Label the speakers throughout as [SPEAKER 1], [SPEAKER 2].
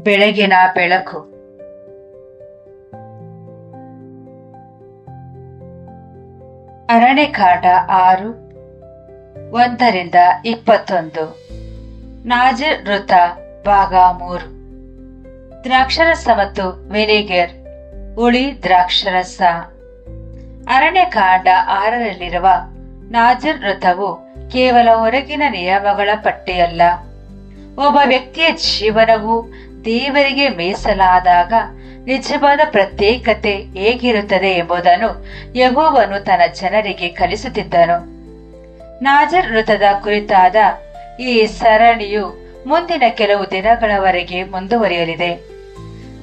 [SPEAKER 1] ಬೆಳಗಿನ ಬೆಳಕು. ಅರಣ್ಯಕಾಂಡ 6 1-21. ನಾಜಿರ್ ವೃತ ಭಾಗ 3. ದ್ರಾಕ್ಷರಸ ಮತ್ತು ವಿನೆಗರ್, ಹುಳಿ ದ್ರಾಕ್ಷರಸ. ಅರಣ್ಯಕಾಂಡ 6ರಲ್ಲಿರುವ ನಾಜಿರ್ ವೃತವು ಕೇವಲ ಹೊರಗಿನ ನಿಯಮಗಳ ಪಟ್ಟಿಯಲ್ಲ. ಒಬ್ಬ ವ್ಯಕ್ತಿಯ ಜೀವನವು ದೇವರಿಗೆ ಮೀಸಲಾದಾಗ ನಿಜವಾದ ಪ್ರತ್ಯೇಕತೆ ಹೇಗಿರುತ್ತದೆ ಎಂಬುದನ್ನು ಯೆಹೋವನು ತನ್ನ ಜನರಿಗೆ ಕಲಿಸುತ್ತಿದ್ದನು. ನಾಜಿರ್ ವೃತದ ಕುರಿತಾದ ಈ ಸರಣಿಯು ಮುಂದಿನ ಕೆಲವು ದಿನಗಳವರೆಗೆ ಮುಂದುವರಿಯಲಿದೆ.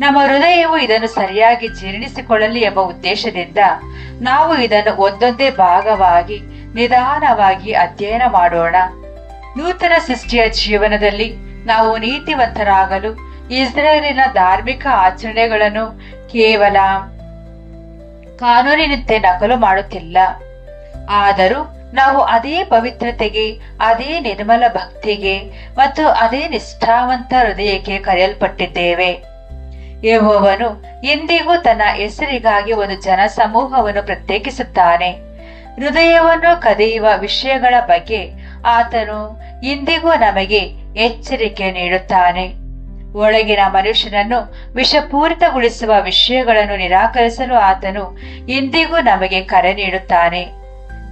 [SPEAKER 1] ನಮ್ಮ ಹೃದಯವು ಇದನ್ನು ಸರಿಯಾಗಿ ಜೀರ್ಣಿಸಿಕೊಳ್ಳಲಿ ಎಂಬ ಉದ್ದೇಶದಿಂದ ನಾವು ಇದನ್ನು ಒಂದೊಂದೇ ಭಾಗವಾಗಿ ನಿಧಾನವಾಗಿ ಅಧ್ಯಯನ ಮಾಡೋಣ. ನೂತನ ಸೃಷ್ಟಿಯ ಜೀವನದಲ್ಲಿ ನಾವು ನೀತಿವಂತರಾಗಲು ಇಸ್ರಾಯೇಲಿನ ಧಾರ್ಮಿಕ ಆಚರಣೆಗಳನ್ನು ಕೇವಲ ಕಾನೂನಿನಂತೆ ನಕಲು ಮಾಡುತ್ತಿಲ್ಲ. ಆದರೂ ನಾವು ಅದೇ ಪವಿತ್ರತೆಗೆ, ಅದೇ ನಿರ್ಮಲ ಭಕ್ತಿಗೆ ಮತ್ತು ಅದೇ ನಿಷ್ಠಾವಂತ ಹೃದಯಕ್ಕೆ ಕರೆಯಲ್ಪಟ್ಟಿದ್ದೇವೆ. ಯೆಹೋವನು ಎಂದಿಗೂ ತನ್ನ ಹೆಸರಿಗಾಗಿ ಒಂದು ಜನಸಮೂಹವನ್ನು ಪ್ರತ್ಯೇಕಿಸುತ್ತಾನೆ. ಹೃದಯವನ್ನು ಕದಿಯುವ ವಿಷಯಗಳ ಬಗ್ಗೆ ಆತನು ಇಂದಿಗೂ ನಮಗೆ ಎಚ್ಚರಿಕೆ ನೀಡುತ್ತಾನೆ. ಒಳಗಿನ ಮನುಷ್ಯನನ್ನು ವಿಷಪೂರಿತಗೊಳಿಸುವ ವಿಷಯಗಳನ್ನು ನಿರಾಕರಿಸಲು ಆತನು ಇಂದಿಗೂ ನಮಗೆ ಕರೆ ನೀಡುತ್ತಾನೆ.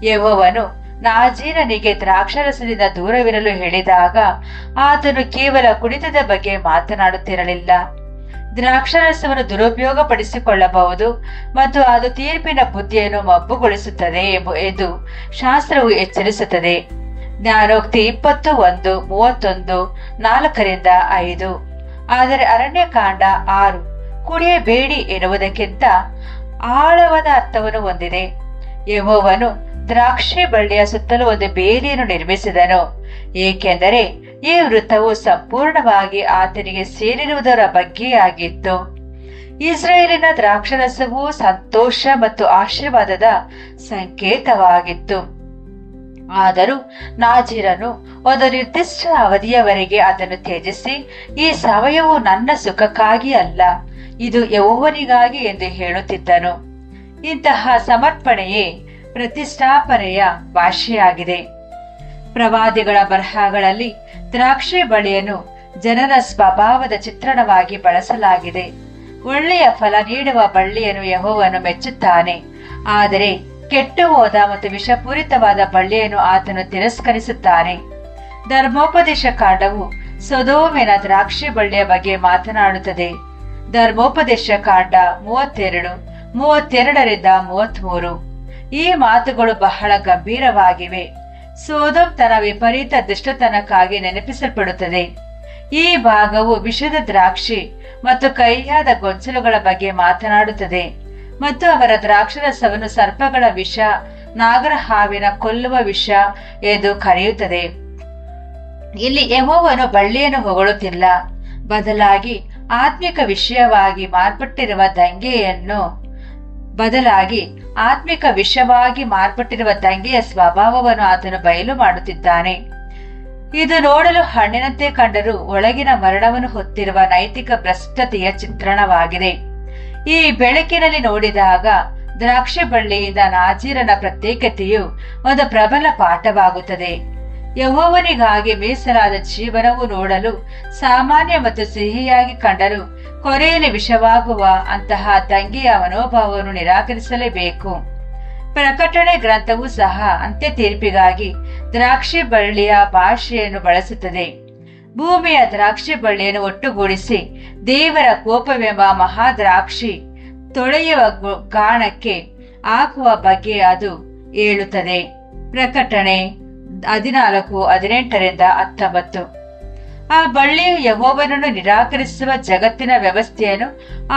[SPEAKER 1] ಯೆಹೋವನು ನಾಜೀರನಿಗೆ ದ್ರಾಕ್ಷರಸದಿಂದ ದೂರವಿರಲು ಹೇಳಿದಾಗ ಆತನು ಕೇವಲ ಕುಡಿತದ ಬಗ್ಗೆ ಮಾತನಾಡುತ್ತಿರಲಿಲ್ಲ. ದ್ರಾಕ್ಷರಸವನ್ನು ದುರುಪಯೋಗಪಡಿಸಿಕೊಳ್ಳಬಹುದು ಮತ್ತು ಅದು ತೀರ್ಪಿನ ಬುದ್ಧಿಯನ್ನು ಮಬ್ಬುಗೊಳಿಸುತ್ತದೆ ಎಂದು ಶಾಸ್ತ್ರವು ಎಚ್ಚರಿಸುತ್ತದೆ. ಜ್ಞಾನೋಕ್ತಿ 21:31, 4-5. ಆದರೆ ಅರಣ್ಯಕಾಂಡ 6 ಕುಡಿಯಬೇಡಿ ಎನ್ನುವುದಕ್ಕಿಂತ ಆಳವಾದ ಅರ್ಥವನ್ನು ಹೊಂದಿದೆ. ಯೆಹೋವನು ದ್ರಾಕ್ಷಿ ಬಳ್ಳಿಯ ಸುತ್ತಲೂ ಒಂದು ಬೇಲಿಯನ್ನು ನಿರ್ಮಿಸಿದನು, ಏಕೆಂದರೆ ಈ ವೃತ್ತವು ಸಂಪೂರ್ಣವಾಗಿ ಆತನಿಗೆ ಸೇರಿರುವುದರ ಬಗ್ಗೆಯಾಗಿತ್ತು. ಇಸ್ರಾಯೇಲಿನ ದ್ರಾಕ್ಷರಸವು ಸಂತೋಷ ಮತ್ತು ಆಶೀರ್ವಾದದ ಸಂಕೇತವಾಗಿತ್ತು. ಆದರೂ ನಾಜೀರನು ಒಂದು ನಿರ್ದಿಷ್ಟ ಅವಧಿಯವರೆಗೆ ಅದನ್ನು ತ್ಯಜಿಸಿ, ಈ ಸಮಯವು ನನ್ನ ಸುಖಕ್ಕಾಗಿ ಅಲ್ಲ, ಇದು ಯೆಹೋವನಿಗಾಗಿ ಎಂದು ಹೇಳುತ್ತಿದ್ದನು. ಇಂತಹ ಸಮರ್ಪಣೆಯೇ ಪ್ರತಿಷ್ಠಾಪನೆಯ ಭಾಷೆಯಾಗಿದೆ. ಪ್ರವಾದಿಗಳ ಬರಹಗಳಲ್ಲಿ ದ್ರಾಕ್ಷಿ ಬಳ್ಳಿಯನ್ನು ಜನರ ಸ್ವಭಾವದ ಚಿತ್ರಣವಾಗಿ ಬಳಸಲಾಗಿದೆ. ಒಳ್ಳೆಯ ಫಲ ನೀಡುವ ಬಳ್ಳಿಯನ್ನು ಯೆಹೋವನು ಮೆಚ್ಚುತ್ತಾನೆ, ಆದರೆ ಕೆಟ್ಟು ಹೋದ ಮತ್ತು ವಿಷಪೂರಿತವಾದ ಬಳ್ಳಿಯನ್ನು ಆತನು ತಿರಸ್ಕರಿಸುತ್ತಾನೆ. ಧರ್ಮೋಪದೇಶ ಕಾಂಡವು ಸೊದೋಮಿನ ದ್ರಾಕ್ಷಿ ಬಳ್ಳಿಯ ಬಗ್ಗೆ ಮಾತನಾಡುತ್ತದೆ. ಧರ್ಮೋಪದೇಶ ಕಾಂಡ 32:32-33. ಈ ಮಾತುಗಳು ಬಹಳ ಗಂಭೀರವಾಗಿವೆ. ಸೊದೋಮ್ ತನ್ನ ವಿಪರೀತ ದುಷ್ಟತನಕ್ಕಾಗಿ ನೆನಪಿಸಲ್ಪಡುತ್ತದೆ. ಈ ಭಾಗವು ವಿಷದ ದ್ರಾಕ್ಷಿ ಮತ್ತು ಕಹಿಯಾದ ಗೊಂಚಲುಗಳ ಬಗ್ಗೆ ಮಾತನಾಡುತ್ತದೆ ಮತ್ತು ಅವರ ದ್ರಾಕ್ಷರಸವನ್ನು ಸರ್ಪಗಳ ವಿಷ, ನಾಗರ ಹಾವಿನ ಕೊಲ್ಲುವ ವಿಷ ಎಂದು ಕರೆಯುತ್ತದೆ. ಇಲ್ಲಿ ಯೆಹೋವನು ಬಳ್ಳಿಯನ್ನು ಹೊಗಳುತ್ತಿಲ್ಲ, ಬದಲಾಗಿ ಆತ್ಮಿಕ ವಿಷಯವಾಗಿ ಮಾರ್ಪಟ್ಟಿರುವ ದಂಗೆಯ ಸ್ವಭಾವವನ್ನು ಆತನು ಬಯಲು ಮಾಡುತ್ತಿದ್ದಾನೆ. ಇದು ನೋಡಲು ಹಣ್ಣಿನಂತೆ ಕಂಡರೂ ಒಳಗಿನ ಮರಣವನ್ನು ಹೊತ್ತಿರುವ ನೈತಿಕ ಭ್ರಷ್ಟತೆಯ ಚಿತ್ರಣವಾಗಿದೆ. ಈ ಬೆಳಕಿನಲ್ಲಿ ನೋಡಿದಾಗ ದ್ರಾಕ್ಷಿ ಬಳ್ಳಿಯಿಂದ ನಾಜೀರನ ಪ್ರತ್ಯೇಕತೆಯು ಒಂದು ಪ್ರಬಲ ಪಾಠವಾಗುತ್ತದೆ. ಯೆಹೋವನಿಗಾಗಿ ಮೀಸಲಾದ ಜೀವನವು ನೋಡಲು ಸಾಮಾನ್ಯ ಮತ್ತು ಸಿಹಿಯಾಗಿ ಕಂಡರೂ ಕೊನೆಯಲ್ಲಿ ವಿಷವಾಗುವ ಅಂತಹ ದಂಗೆಯ ಮನೋಭಾವವನ್ನು ನಿರಾಕರಿಸಲೇಬೇಕು. ಪ್ರಕಟಣೆ ಗ್ರಂಥವೂ ಸಹ ಅಂತ್ಯ ತೀರ್ಪಿಗಾಗಿ ದ್ರಾಕ್ಷಿ ಬಳ್ಳಿಯ ಭಾಷೆಯನ್ನು ಬಳಸುತ್ತದೆ. ಭೂಮಿಯ ದ್ರಾಕ್ಷಿ ಬಳ್ಳಿಯನ್ನು ಒಟ್ಟುಗೂಡಿಸಿ ದೇವರ ಕೋಪವೆಂಬ ಮಹಾದ್ರಾಕ್ಷಿ ತೊಳೆಯುವ ಗಾಣಕ್ಕೆ ಹಾಕುವ ಬಗ್ಗೆ ಅದು ಹೇಳುತ್ತದೆ. ಪ್ರಕಟಣೆ 14:18-19. ಆ ಬಳ್ಳಿಯು ಯೆಹೋವನನ್ನು ನಿರಾಕರಿಸುವ ಜಗತ್ತಿನ ವ್ಯವಸ್ಥೆಯನ್ನು,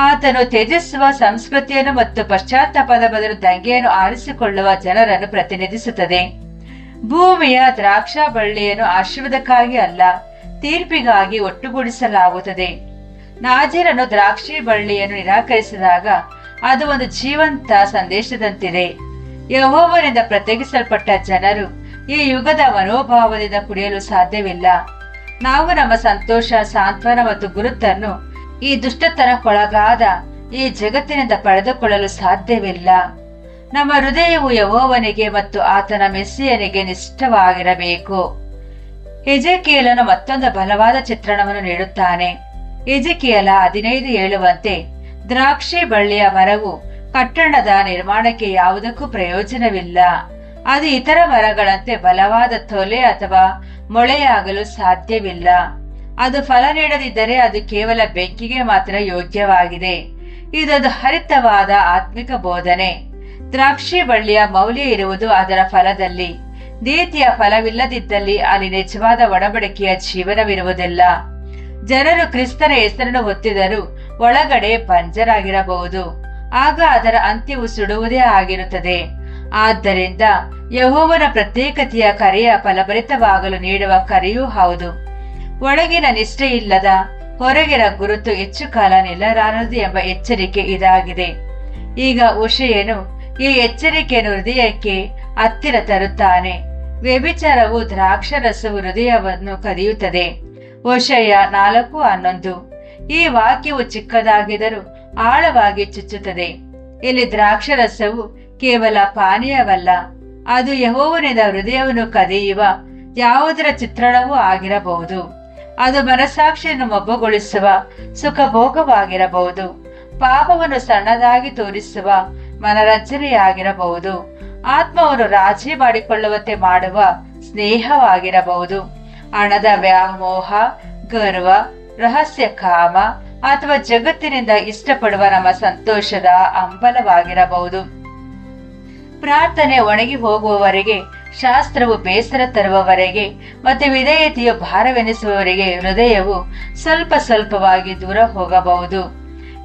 [SPEAKER 1] ಆತನು ತ್ಯಜಿಸುವ ಸಂಸ್ಕೃತಿಯನ್ನು ಮತ್ತು ಪಶ್ಚಾತ್ತಾಪದ ಬದಲು ದಂಗೆಯನ್ನು ಆರಿಸಿಕೊಳ್ಳುವ ಜನರನ್ನು ಪ್ರತಿನಿಧಿಸುತ್ತದೆ. ಭೂಮಿಯ ದ್ರಾಕ್ಷಾ ಬಳ್ಳಿಯನ್ನು ಆಶೀರ್ವಾದಕ್ಕಾಗಿ ಅಲ್ಲ, ತೀರ್ಪಿಗಾಗಿ ಒಟ್ಟುಗೂಡಿಸಲಾಗುತ್ತದೆ. ನಾಜೀರನು ದ್ರಾಕ್ಷಿ ಬಳ್ಳಿಯನ್ನು ನಿರಾಕರಿಸಿದಾಗ ಅದು ಒಂದು ಜೀವಂತ ಸಂದೇಶದಂತಿದೆ. ಯೆಹೋವನಿಂದ ಪ್ರತ್ಯೇಕಿಸಲ್ಪಟ್ಟ ಜನರು ಈ ಯುಗದ ಮನೋಭಾವದಿಂದ ಕುಡಿಯಲು ಸಾಧ್ಯವಿಲ್ಲ. ನಾವು ನಮ್ಮ ಸಂತೋಷ, ಸಾಂತ್ವನ ಮತ್ತು ಗುರುತನ್ನು ಈ ದುಷ್ಟತನಕ್ಕೊಳಗಾದ ಈ ಜಗತ್ತಿನಿಂದ ಪಡೆದುಕೊಳ್ಳಲು ಸಾಧ್ಯವಿಲ್ಲ. ನಮ್ಮ ಹೃದಯವು ಯೆಹೋವನಿಗೆ ಮತ್ತು ಆತನ ಮೆಸ್ಸಿಯನಿಗೆ ನಿಷ್ಠವಾಗಿರಬೇಕು. ಎಜೆಕಿಯೇಲನು ಮತ್ತೊಂದು ಬಲವಾದ ಚಿತ್ರಣವನ್ನು ನೀಡುತ್ತಾನೆ. ಎಜೆಕಿಯೇಲ 15 ಹೇಳುವಂತೆ, ದ್ರಾಕ್ಷಿ ಬಳ್ಳಿಯ ಮರವು ಕಟ್ಟಡದ ನಿರ್ಮಾಣಕ್ಕೆ ಯಾವುದಕ್ಕೂ ಪ್ರಯೋಜನವಿಲ್ಲ. ಅದು ಇತರ ಮರಗಳಂತೆ ಬಲವಾದ ತೊಲೆ ಅಥವಾ ಮೊಳೆಯಾಗಲು ಸಾಧ್ಯವಿಲ್ಲ. ಅದು ಫಲ ನೀಡದಿದ್ದರೆ ಅದು ಕೇವಲ ಬೆಂಕಿಗೆ ಮಾತ್ರ ಯೋಗ್ಯವಾಗಿದೆ. ಇದೊಂದು ಹರಿತವಾದ ಆತ್ಮಿಕ ಬೋಧನೆ. ದ್ರಾಕ್ಷಿ ಬಳ್ಳಿಯ ಮೌಲ್ಯ ಇರುವುದು ಅದರ ಫಲದಲ್ಲಿ. ನೀತಿಯ ಫಲವಿಲ್ಲದಿದ್ದಲ್ಲಿ ಅಲ್ಲಿ ನಿಜವಾದ ಒಡಂಬಡಿಕೆಯ ಜೀವನವಿರುವುದಿಲ್ಲ. ಜನರು ಕ್ರಿಸ್ತನ ಹೆಸರನ್ನು ಹೊತ್ತಿದರೂ ಒಳಗಡೆ ಬಂಜರಾಗಿರಬಹುದು. ಆಗ ಅದರ ಅಂತ್ಯವು ಸುಡುವುದೇ ಆಗಿರುತ್ತದೆ. ಆದ್ದರಿಂದ ಯೆಹೋವನ ಪ್ರತ್ಯೇಕತೆಯ ಕರೆಯ ಫಲಭರಿತವಾಗಲು ನೀಡುವ ಕರೆಯೂ ಹೌದು. ಒಳಗಿನ ನಿಷ್ಠೆ ಇಲ್ಲದ ಹೊರಗಿನ ಗುರುತು ಹೆಚ್ಚು ಕಾಲ ನಿಲ್ಲಲಾರದು ಎಂಬ ಎಚ್ಚರಿಕೆ ಇದಾಗಿದೆ. ಈಗ ಹೋಶೇಯನು ಈ ಎಚ್ಚರಿಕೆಯನ್ನು ಹೃದಯಕ್ಕೆ ಹತ್ತಿರ ತರುತ್ತಾನೆ. ವ್ಯಭಿಚಾರವು ದ್ರಾಕ್ಷರಸವು ಹೃದಯವನ್ನು ಕದಿಯುತ್ತದೆ. ಹೋಶೇಯ 4:11. ಈ ವಾಕ್ಯವು ಚಿಕ್ಕದಾಗಿದರೂ ಆಳವಾಗಿ ಚುಚ್ಚುತ್ತದೆ. ಇಲ್ಲಿ ದ್ರಾಕ್ಷರಸವು ಕೇವಲ ಪಾನೀಯವಲ್ಲ, ಅದು ಯೆಹೋವನಿಂದ ಹೃದಯವನ್ನು ಕದಿಯುವ ಯಾವುದರ ಚಿತ್ರಣವೂ ಆಗಿರಬಹುದು. ಅದು ಮನಸ್ಸಾಕ್ಷಿಯನ್ನು ಮೊಬ್ಬಗೊಳಿಸುವ ಸುಖಭೋಗವಾಗಿರಬಹುದು. ಪಾಪವನ್ನು ಸಣ್ಣದಾಗಿ ತೋರಿಸುವ ಮನರಂಜನೆಯಾಗಿರಬಹುದು. ಆತ್ಮವನ್ನು ರಾಜಿ ಮಾಡಿಕೊಳ್ಳುವಂತೆ ಮಾಡುವ ಸ್ನೇಹವಾಗಿರಬಹುದು. ಹಣದ ವ್ಯಾಮೋಹ, ಗರ್ವ, ರಹಸ್ಯ ಕಾಮ ಅಥವಾ ಜಗತ್ತಿನಿಂದ ಇಷ್ಟಪಡುವ ನಮ್ಮ ಸಂತೋಷದ ಹಂಬಲವಾಗಿರಬಹುದು. ಪ್ರಾರ್ಥನೆ ಒಣಗಿ ಹೋಗುವವರೆಗೆ, ಶಾಸ್ತ್ರವು ಬೇಸರ ತರುವವರೆಗೆ ಮತ್ತು ವಿಧೇಯತೆಯು ಭಾರವೆನಿಸುವವರೆಗೆ ಹೃದಯವು ಸ್ವಲ್ಪ ಸ್ವಲ್ಪವಾಗಿ ದೂರ ಹೋಗಬಹುದು.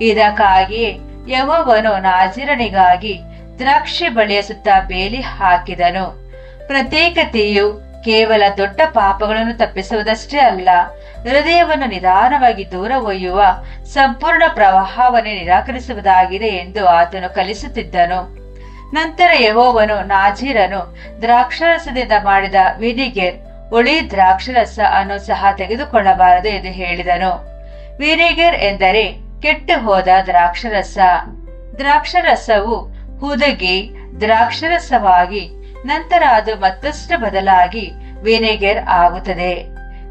[SPEAKER 1] ಇದಕ್ಕಾಗಿಯೇ ಯೆಹೋವನು ನಾಜೀರನಿಗಾಗಿ ದ್ರಾಕ್ಷಿ ಬಳ್ಳಿಯ ಸುತ್ತ ಬೇಲಿ ಹಾಕಿದನು. ಪ್ರತ್ಯೇಕತೆಯು ಕೇವಲ ದೊಡ್ಡ ಪಾಪಗಳನ್ನು ತಪ್ಪಿಸುವುದಷ್ಟೇ ಅಲ್ಲ, ಹೃದಯವನ್ನು ನಿಧಾನವಾಗಿ ದೂರ ಒಯ್ಯುವ ಸಂಪೂರ್ಣ ಪ್ರವಾಹವನ್ನೇ ನಿರಾಕರಿಸುವುದಾಗಿದೆ ಎಂದು ಆತನು ಕಲಿಸುತ್ತಿದ್ದನು. ನಂತರ ಯೆಹೋವನು ನಾಜೀರನು ದ್ರಾಕ್ಷರಸದಿಂದ ಮಾಡಿದ ವಿನಿಗರ್, ಹುಳಿ ದ್ರಾಕ್ಷರಸ ಅನ್ನು ಸಹ ತೆಗೆದುಕೊಳ್ಳಬಾರದು ಎಂದು ಹೇಳಿದನು. ವಿನಿಗರ್ ಎಂದರೆ ಕೆಟ್ಟು ಹೋದ ದ್ರಾಕ್ಷರಸ. ದ್ರಾಕ್ಷರಸವು ಹುದುಗಿ ದ್ರಾಕ್ಷರಸವಾಗಿ ನಂತರ ಅದು ಮತ್ತಷ್ಟು ಬದಲಾಗಿ ವಿನೆಗರ್ ಆಗುತ್ತದೆ.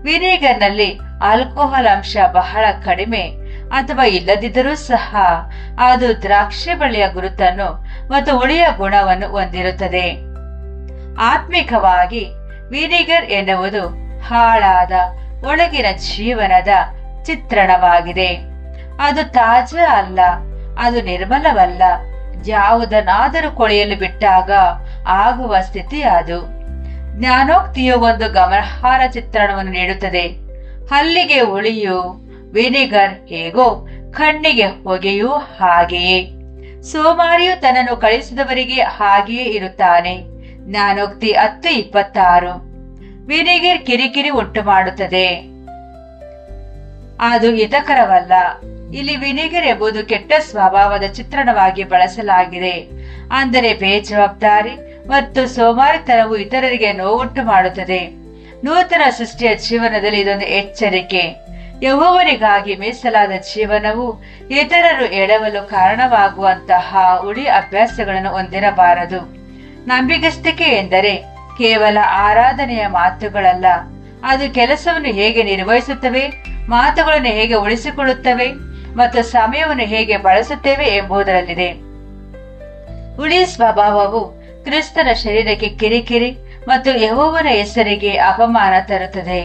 [SPEAKER 1] ವಿನೆಗರ್ನಲ್ಲಿ ಆಲ್ಕೋಹಾಲ್ ಅಂಶ ಬಹಳ ಕಡಿಮೆ ಅಥವಾ ಇಲ್ಲದಿದ್ದರೂ ಸಹ ಅದು ದ್ರಾಕ್ಷಿ ಬಳ್ಳಿಯ ಗುರುತನ್ನು ಮತ್ತು ಹುಳಿಯ ಗುಣವನ್ನು ಹೊಂದಿರುತ್ತದೆ. ಆತ್ಮಿಕವಾಗಿ ವಿನೆಗರ್ ಎನ್ನುವುದು ಹಾಳಾದ ಒಳಗಿನ ಜೀವನದ ಚಿತ್ರಣವಾಗಿದೆ. ಅದು ತಾಜಾ ಅಲ್ಲ, ಅದು ನಿರ್ಮಲವಲ್ಲ. ಯಾವುದನ್ನಾದರೂ ಕೊಳೆಯಲು ಬಿಟ್ಟಾಗ ಆಗುವ ಸ್ಥಿತಿ ಅದು. ಜ್ಞಾನೋಕ್ತಿಯು ಒಂದು ಗಮನಾರ್ಹ ಚಿತ್ರಣವನ್ನು ನೀಡುತ್ತದೆ. ಹಲ್ಲಿಗೆ ಹುಳಿಯು, ವಿನೆಗರ್ ಹೇಗೋ ಕಣ್ಣಿಗೆ ಹೊಗೆಯೂ ಹಾಗೆಯೇ. ಸೋಮಾರಿಯು ತನ್ನನ್ನು ಕಳಿಸಿದವರಿಗೆ ಹಾಗೆಯೇ ಇರುತ್ತಾನೆ. ಜ್ಞಾನೋಕ್ತಿ 10:26. ವಿನೆಗರ್ ಕಿರಿಕಿರಿ ಉಂಟು ಮಾಡುತ್ತದೆ, ಅದು ಹಿತಕರವಲ್ಲ. ಇಲ್ಲಿ ವಿನೆಗರ್ ಎಂಬುದು ಕೆಟ್ಟ ಸ್ವಭಾವದ ಚಿತ್ರಣವಾಗಿ ಬಳಸಲಾಗಿದೆ. ಅಂದರೆ ಬೇಜವಾಬ್ದಾರಿ ಮತ್ತು ಸೋಮಾರಿತನವು ಇತರರಿಗೆ ನೋವುಂಟು ಮಾಡುತ್ತದೆ. ನೂತನ ಸೃಷ್ಟಿಯ ಜೀವನದಲ್ಲಿ ಇದೊಂದು ಎಚ್ಚರಿಕೆ. ಯೆಹೋವನಿಗಾಗಿ ಮೀಸಲಾದ ಜೀವನವು ಇತರರು ಎಳವಲು ಕಾರಣವಾಗುವಂತಹ ಹುಳಿ ಅಭ್ಯಾಸಗಳನ್ನು ಹೊಂದಿರಬಾರದು. ನಂಬಿಗಸ್ತಿಕೆ ಎಂದರೆ ಕೇವಲ ಆರಾಧನೆಯ ಮಾತುಗಳಲ್ಲ, ಅದು ಕೆಲಸವನ್ನು ಹೇಗೆ ನಿರ್ವಹಿಸುತ್ತವೆ, ಮಾತುಗಳನ್ನು ಹೇಗೆ ಉಳಿಸಿಕೊಳ್ಳುತ್ತವೆ ಮತ್ತು ಸಮಯವನ್ನು ಹೇಗೆ ಬಳಸುತ್ತೇವೆ ಎಂಬುದರಲ್ಲಿದೆ. ಹುಳಿ ಸ್ವಭಾವವು ಕ್ರಿಸ್ತನ ಶರೀರಕ್ಕೆ ಕಿರಿಕಿರಿ ಮತ್ತು ಯೆಹೋವನ ಹೆಸರಿಗೆ ಅಪಮಾನ ತರುತ್ತದೆ.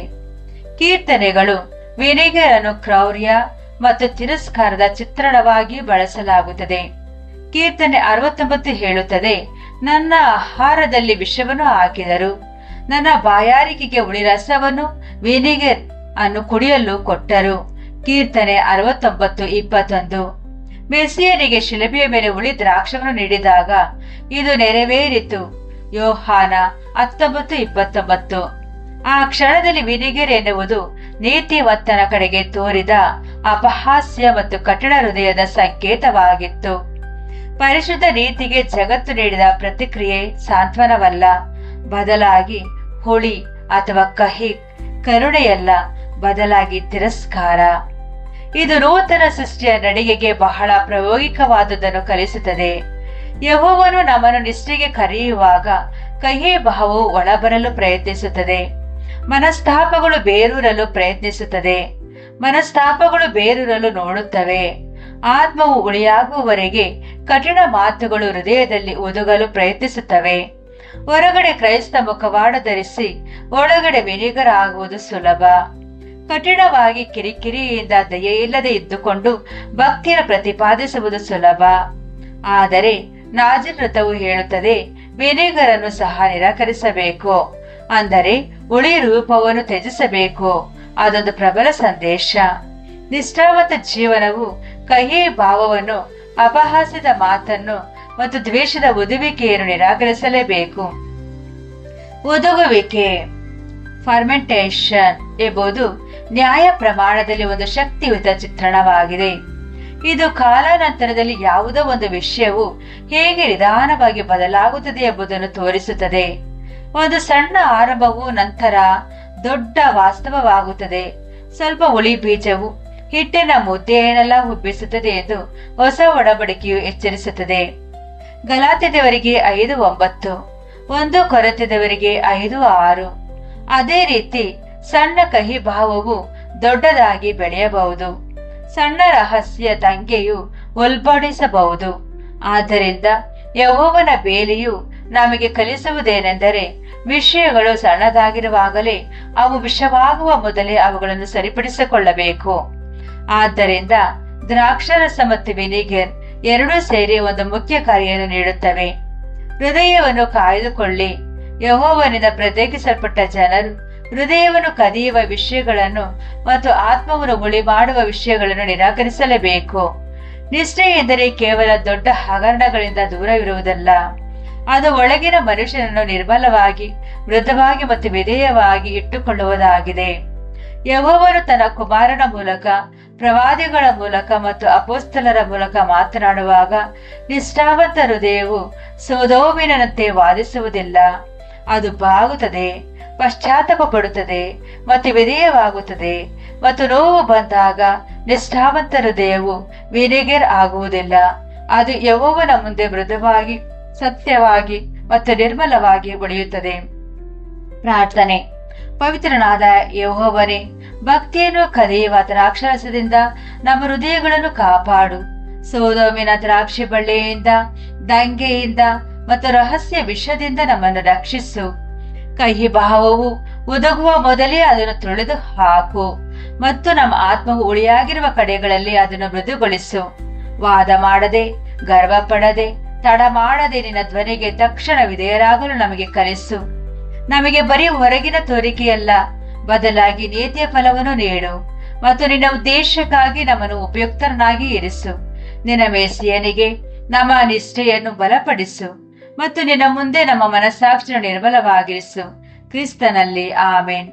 [SPEAKER 1] ಕೀರ್ತನೆಗಳು ವಿನೆಗರ್ ಅನ್ನು ಕ್ರೌರ್ಯ ಮತ್ತು ತಿರಸ್ಕಾರದ ಚಿತ್ರಣವಾಗಿ ಬಳಸಲಾಗುತ್ತದೆ. ಕೀರ್ತನೆ 69 ಹೇಳುತ್ತದೆ, ನನ್ನ ಆಹಾರದಲ್ಲಿ ವಿಷವನ್ನು ಹಾಕಿದರು, ನನ್ನ ಬಾಯಾರಿಕೆಗೆ ಹುಳಿ ರಸವನ್ನು ವಿನೆಗರ್ ಅನ್ನು ಕುಡಿಯಲು ಕೊಟ್ಟರು. ಕೀರ್ತನೆ 69:21. ಮೆಸ್ಸಿಯನಿಗೆ ಶಿಲುಬೆಯ ಮೇಲೆ ಹುಳಿ ದ್ರಾಕ್ಷವನ್ನು ನೀಡಿದಾಗ ಇದು ನೆರವೇರಿತು. ಯೋಹಾನ 19:29. ಆ ಕ್ಷಣದಲ್ಲಿ ವಿನೆಗರ್ ಎನ್ನುವುದು ನೀತಿವಂತನ ಕಡೆಗೆ ತೋರಿದ ಅಪಹಾಸ್ಯ ಮತ್ತು ಕಠಿಣ ಹೃದಯದ ಸಂಕೇತವಾಗಿತ್ತು. ಪರಿಶುದ್ಧ ನೀತಿಗೆ ಜಗತ್ತು ನೀಡಿದ ಪ್ರತಿಕ್ರಿಯೆ ಸಾಂತ್ವನವಲ್ಲ, ಬದಲಾಗಿ ಹುಳಿ ಅಥವಾ ಕಹಿ. ಕರುಣೆಯಲ್ಲ, ಬದಲಾಗಿ ತಿರಸ್ಕಾರ. ಇದು ನೂತನ ಸೃಷ್ಟಿಯ ನಡಿಗೆಗೆ ಬಹಳ ಪ್ರಾಯೋಗಿಕವಾದುದನ್ನು ಕಲಿಸುತ್ತದೆ. ಯೆಹೋವನು ನಮ್ಮನ್ನು ನಿಷ್ಠೆಗೆ ಕರೆಯುವಾಗ ಕಹಿ ಭಾವವು ಒಳಬರಲು ಪ್ರಯತ್ನಿಸುತ್ತದೆ. ಮನಸ್ತಾಪಗಳು ಬೇರೂರಲು ಪ್ರಯತ್ನಿಸುತ್ತದೆ. ಮನಸ್ತಾಪಗಳು ಬೇರೂರಲು ನೋಡುತ್ತವೆ. ಆತ್ಮವು ಉಳಿಯಾಗುವವರೆಗೆ ಕಠಿಣ ಮಾತುಗಳು ಹೃದಯದಲ್ಲಿ ಒದಗಲು ಪ್ರಯತ್ನಿಸುತ್ತವೆ. ಹೊರಗಡೆ ಕ್ರೈಸ್ತ ಮುಖವಾಡ ಧರಿಸಿ ಒಳಗಡೆ ವಿನಿಗರ್ ಆಗುವುದು ಸುಲಭ. ಕಠಿಣವಾಗಿ ಕಿರಿಕಿರಿಯಿಂದ ದಯೆಯಿಲ್ಲದೆ ಇದ್ದುಕೊಂಡು ಭಕ್ತಿಯನ್ನು ಪ್ರತಿಪಾದಿಸುವುದು ಸುಲಭ. ಆದರೆ ನಾಜಿರ್ ವ್ರತವು ಹೇಳುತ್ತದೆ, ವಿನಿಗರನ್ನು ಸಹ ನಿರಾಕರಿಸಬೇಕು, ಅಂದರೆ ಉಳಿ ರೂಪವನ್ನು ತ್ಯಜಿಸಬೇಕು. ಅದೊಂದು ಪ್ರಬಲ ಸಂದೇಶ. ನಿಷ್ಠಾವಂತ ಜೀವನವು ಕಹಿ ಭಾವವನ್ನು, ಅಪಹಾಸ್ಯದ ಮಾತನ್ನು ಮತ್ತು ದ್ವೇಷದ ಒದುವಿಕೆಯನ್ನು ನಿರಾಕರಿಸಲೇಬೇಕು. ಒದಗುವಿಕೆ ಫರ್ಮೆಂಟೇಷನ್ ಎಂಬುದು ನ್ಯಾಯ ಪ್ರಮಾಣದಲ್ಲಿ ಒಂದು ಶಕ್ತಿಯುತ ಚಿತ್ರಣವಾಗಿದೆ. ಇದು ಕಾಲಾನಂತರದಲ್ಲಿ ಯಾವುದೋ ಒಂದು ವಿಷಯವು ಹೇಗೆ ನಿಧಾನವಾಗಿ ಬದಲಾಗುತ್ತದೆ ಎಂಬುದನ್ನು ತೋರಿಸುತ್ತದೆ. ಒಂದು ಸಣ್ಣ ಆರಂಭವು ನಂತರ ದೊಡ್ಡ ವಾಸ್ತವವಾಗುತ್ತದೆ. ಸ್ವಲ್ಪ ಹುಳಿ ಬೀಜವು ಹಿಟ್ಟಿನ ಮುದ್ದೆಯನ್ನೆಲ್ಲ ಹುಬ್ಬಿಸುತ್ತದೆ ಎಂದು ಹೊಸ ಒಡಂಬಡಿಕೆಯು ಎಚ್ಚರಿಸುತ್ತದೆ. ಗಲಾತ್ಯದವರಿಗೆ 5:9, 1 ಕೊರಿಂಥದವರಿಗೆ 5:6. ಅದೇ ರೀತಿ ಸಣ್ಣ ಕಹಿ ಭಾವವು ದೊಡ್ಡದಾಗಿ ಬೆಳೆಯಬಹುದು. ಸಣ್ಣ ರಹಸ್ಯ ದಂಗೆಯು ಉಲ್ಬಣಿಸಬಹುದು. ಆದ್ದರಿಂದ ಯೆಹೋವನ ಬೇಲಿಯು ನಮಗೆ ಕಲಿಸುವುದೇನೆಂದರೆ, ವಿಷಯಗಳು ಸಣ್ಣದಾಗಿರುವಾಗಲೇ ಅವು ವಿಷವಾಗುವ ಮೊದಲೇ ಅವುಗಳನ್ನು ಸರಿಪಡಿಸಿಕೊಳ್ಳಬೇಕು. ಆದ್ದರಿಂದ ದ್ರಾಕ್ಷಾರಸ ಮತ್ತು ವಿನಿಗರ್ ಎರಡೂ ಸೇರಿ ಒಂದು ಮುಖ್ಯ ಕಾರ್ಯವನ್ನು ನೀಡುತ್ತವೆ. ಹೃದಯವನ್ನು ಕಾಯ್ದುಕೊಳ್ಳಿ. ಯೆಹೋವನಿಂದ ಪ್ರತ್ಯೇಕಿಸಲ್ಪಟ್ಟ ಜನರು ಹೃದಯವನ್ನು ಕದಿಯುವ ವಿಷಯಗಳನ್ನು ಮತ್ತು ಆತ್ಮವನ್ನು ಉಳಿ ಮಾಡುವ ವಿಷಯಗಳನ್ನು ನಿರಾಕರಿಸಲೇಬೇಕು. ನಿಷ್ಠೆ ಎಂದರೆ ಕೇವಲ ದೊಡ್ಡ ಹಗರಣಗಳಿಂದ ದೂರವಿರುವುದಲ್ಲ. ಅದು ಒಳಗಿನ ಮನುಷ್ಯನನ್ನು ನಿರ್ಮಲವಾಗಿ, ಮೃದುವಾಗಿ ಮತ್ತು ವಿಧೇಯವಾಗಿ ಇಟ್ಟುಕೊಳ್ಳುವುದಾಗಿದೆ. ಯೆಹೋವನು ತನ್ನ ಕುಮಾರನ ಮೂಲಕ, ಪ್ರವಾದಿಗಳ ಮೂಲಕ ಮತ್ತು ಅಪೊಸ್ತಲರ ಮೂಲಕ ಮಾತನಾಡುವಾಗ ನಿಷ್ಠಾವಂತ ಹೃದಯವು ಸೊದೋಮಿನಂತೆ ವಾದಿಸುವುದಿಲ್ಲ. ಅದು ಬಾಗುತ್ತದೆ, ಪಶ್ಚಾತ್ತಾಪ ಪಡುತ್ತದೆ ಮತ್ತು ವಿಧೇಯವಾಗುತ್ತದೆ. ಮತ್ತು ನೋವು ಬಂದಾಗ ನಿಷ್ಠಾವಂತ ಹೃದಯವು ವಿನಿಗರ್ ಆಗುವುದಿಲ್ಲ. ಅದು ಯೆಹೋವನ ಮುಂದೆ ಮೃದುವಾಗಿ, ಸತ್ಯವಾಗಿ ಮತ್ತು ನಿರ್ಮಲವಾಗಿ ಉಳಿಯುತ್ತದೆ. ಪ್ರಾರ್ಥನೆ. ಪವಿತ್ರನಾದ ಯೆಹೋವನೇ, ಭಕ್ತಿಯನ್ನು ಕದಿಯುವ ದ್ರಾಕ್ಷಾರಸದಿಂದ ನಮ್ಮ ಹೃದಯಗಳನ್ನು ಕಾಪಾಡು. ಸೊದೋಮಿನ ದ್ರಾಕ್ಷಿ ಬಳ್ಳಿಯಿಂದ, ದಂಗೆಯಿಂದ ಮತ್ತು ರಹಸ್ಯ ವಿಷದಿಂದ ನಮ್ಮನ್ನು ರಕ್ಷಿಸು. ಕಹಿ ಭಾವವು ಒದಗುವ ಮೊದಲೇ ಅದನ್ನು ತೊಳೆದು ಹಾಕು ಮತ್ತು ನಮ್ಮ ಆತ್ಮವು ಉಳಿಯಾಗಿರುವ ಕಡೆಗಳಲ್ಲಿ ಅದನ್ನು ಮೃದುಗೊಳಿಸು. ವಾದ ಮಾಡದೆ, ಗರ್ವ ಪಡದೆ, ತಡ ಮಾಡದೆ ನಿನ್ನ ಧ್ವನಿಗೆ ತಕ್ಷಣ ವಿಧೇಯರಾಗಲು ನಮಗೆ ಕಲಿಸು. ನಮಗೆ ಬರೀ ಹೊರಗಿನ ತೋರಿಕೆಯಲ್ಲ, ಬದಲಾಗಿ ನೀತಿಯ ಫಲವನ್ನು ನೀಡು ಮತ್ತು ನಿನ್ನ ಉದ್ದೇಶಕ್ಕಾಗಿ ನಮ್ಮನ್ನು ಉಪಯುಕ್ತರನ್ನಾಗಿ ಇರಿಸು. ನಿನ್ನ ಮೇಸಿಯನಿಗೆ ನಮ್ಮ ನಿಷ್ಠೆಯನ್ನು ಬಲಪಡಿಸು ಮತ್ತು ನಿನ್ನ ಮುಂದೆ ನಮ್ಮ ಮನಸ್ಸಾಕ್ಷಿಯನ್ನು ನಿರ್ಮಲವಾಗಿರಿಸು. ಕ್ರಿಸ್ತನಲ್ಲಿ ಆಮೆನ್.